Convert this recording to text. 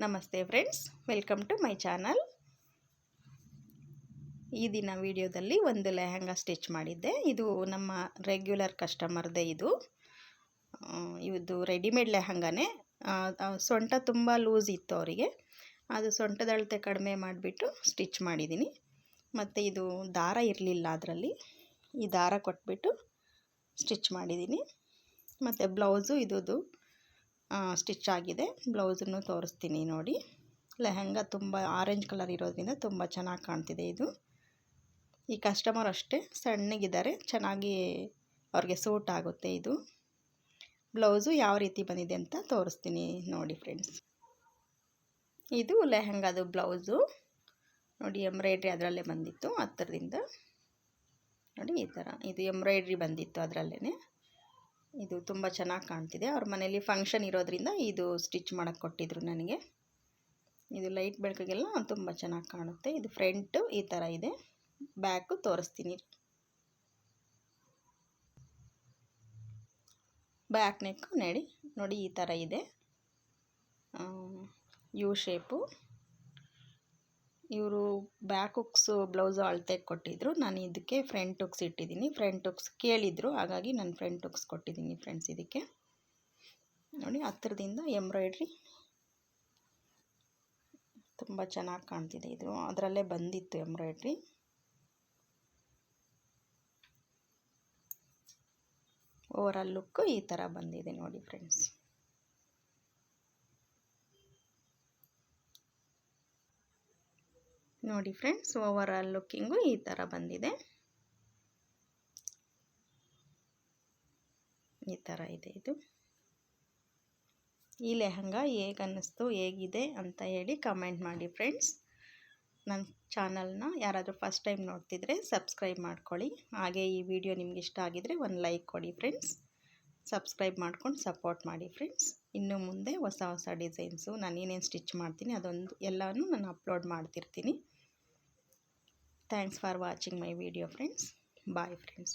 ನಮಸ್ತೆ friends, welcome to my channel. ಈ ದಿನ ವಿಡಿಯೋದಲ್ಲಿ ಒಂದು ಲೆಹಂಗಾ ಸ್ಟಿಚ್ ಮಾಡಿದ್ದೆ. ಇದು ನಮ್ಮ ರೆಗ್ಯುಲರ್ ಕಸ್ಟಮರ್ದೇ. ಇದು ರೆಡಿಮೇಡ್ ಲೆಹಂಗಾನೇ. ಸೊಂಟ ತುಂಬ ಲೂಸ್ ಇತ್ತು ಅವರಿಗೆ. ಅದು ಸೊಂಟದ ಅಳತೆ ಕಡಿಮೆ ಮಾಡಿಬಿಟ್ಟು ಸ್ಟಿಚ್ ಮಾಡಿದ್ದೀನಿ. ಮತ್ತು ಇದು ದಾರ ಇರಲಿಲ್ಲ, ಅದರಲ್ಲಿ ಈ ದಾರ ಕೊಟ್ಬಿಟ್ಟು ಸ್ಟಿಚ್ ಮಾಡಿದ್ದೀನಿ. ಮತ್ತು ಬ್ಲೌಸು ಇದು ಸ್ಟಿಚ್ ಆಗಿದೆ. ಬ್ಲೌಸನ್ನು ತೋರಿಸ್ತೀನಿ ನೋಡಿ. ಲೆಹಂಗಾ ತುಂಬ ಆರೆಂಜ್ ಕಲರ್ ಇರೋದ್ರಿಂದ ತುಂಬ ಚೆನ್ನಾಗಿ ಕಾಣ್ತಿದೆ. ಈ ಕಸ್ಟಮರ್ ಅಷ್ಟೇ ಸಣ್ಣಗಿದ್ದಾರೆ, ಚೆನ್ನಾಗಿ ಅವ್ರಿಗೆ ಸೂಟ್ ಆಗುತ್ತೆ. ಇದು ಬ್ಲೌಸು ಯಾವ ರೀತಿ ಬಂದಿದೆ ಅಂತ ತೋರಿಸ್ತೀನಿ ನೋಡಿ ಫ್ರೆಂಡ್ಸ್. ಇದು ಲೆಹಂಗಾದು ಬ್ಲೌಸು ನೋಡಿ, ಎಂಬ್ರಾಯ್ಡ್ರಿ ಅದರಲ್ಲೇ ಬಂದಿತ್ತು ಹತ್ತಿರದಿಂದ ನೋಡಿ. ಈ ಥರ ಇದು ಎಂಬ್ರಾಯ್ಡ್ರಿ ಬಂದಿತ್ತು ಅದರಲ್ಲೇ. ಇದು ತುಂಬ ಚೆನ್ನಾಗಿ ಕಾಣ್ತಿದೆ. ಅವ್ರ ಮನೇಲಿ ಫಂಕ್ಷನ್ ಇರೋದ್ರಿಂದ ಇದು ಸ್ಟಿಚ್ ಮಾಡೋಕ್ಕೆ ಕೊಟ್ಟಿದ್ರು ನನಗೆ. ಇದು ಲೈಟ್ ಬೆಳಕಿಗೆಲ್ಲ ತುಂಬ ಚೆನ್ನಾಗಿ ಕಾಣುತ್ತೆ. ಇದು ಫ್ರಂಟು ಈ ಥರ ಇದೆ, ಬ್ಯಾಕು ತೋರಿಸ್ತೀನಿ. ಬ್ಯಾಕ್ ನೆಕ್ಕು ನೋಡಿ ಈ ಥರ ಇದೆ, ಯು ಶೇಪು. ಇವರು ಬ್ಯಾಕ್ ಹುಕ್ಸು ಬ್ಲೌಸು ಅಳತೆ ಕೊಟ್ಟಿದ್ದರು. ನಾನು ಇದಕ್ಕೆ ಫ್ರಂಟ್ ಹುಕ್ಸ್ ಇಟ್ಟಿದ್ದೀನಿ. ಫ್ರಂಟ್ ಹುಕ್ಸ್ ಕೇಳಿದರು, ಹಾಗಾಗಿ ನಾನು ಫ್ರಂಟ್ ಹುಕ್ಸ್ ಕೊಟ್ಟಿದ್ದೀನಿ ಫ್ರೆಂಡ್ಸ್. ಇದಕ್ಕೆ ನೋಡಿ ಹತ್ತಿರದಿಂದ ಎಂಬ್ರಾಯ್ಡ್ರಿ ತುಂಬ ಚೆನ್ನಾಗಿ ಕಾಣ್ತಿದೆ. ಇದು ಅದರಲ್ಲೇ ಬಂದಿತ್ತು ಎಂಬ್ರಾಯ್ಡ್ರಿ. ಓವರಾಲ್ ಲುಕ್ಕು ಈ ಥರ ಬಂದಿದೆ ನೋಡಿ ಫ್ರೆಂಡ್ಸ್. ನೋಡಿ ಫ್ರೆಂಡ್ಸ್, ಓವರಾಲ್ ಲುಕ್ಕಿಂಗು ಈ ಥರ ಬಂದಿದೆ. ಈ ಥರ ಇದೆ ಇದು. ಈ ಲೆಹಂಗಾ ಹೇಗೆ ಅನ್ನಿಸ್ತು, ಹೇಗಿದೆ ಅಂತ ಹೇಳಿ ಕಮೆಂಟ್ ಮಾಡಿ ಫ್ರೆಂಡ್ಸ್. ನನ್ನ ಚಾನಲ್ನ ಯಾರಾದರೂ ಫಸ್ಟ್ ಟೈಮ್ ನೋಡ್ತಿದ್ರೆ ಸಬ್ಸ್ಕ್ರೈಬ್ ಮಾಡ್ಕೊಳ್ಳಿ. ಹಾಗೆ ಈ ವಿಡಿಯೋ ನಿಮ್ಗೆ ಇಷ್ಟ ಆಗಿದರೆ ಒಂದು ಲೈಕ್ ಕೊಡಿ ಫ್ರೆಂಡ್ಸ್. ಸಬ್ಸ್ಕ್ರೈಬ್ ಮಾಡ್ಕೊಂಡು ಸಪೋರ್ಟ್ ಮಾಡಿ ಫ್ರೆಂಡ್ಸ್. ಇನ್ನು ಮುಂದೆ ಹೊಸ ಡಿಸೈನ್ಸು ನಾನು ಏನೇನು ಸ್ಟಿಚ್ ಮಾಡ್ತೀನಿ ಅದೊಂದು ಎಲ್ಲನೂ ನಾನು ಅಪ್ಲೋಡ್ ಮಾಡ್ತಿರ್ತೀನಿ. Thanks for watching my video friends. Bye friends.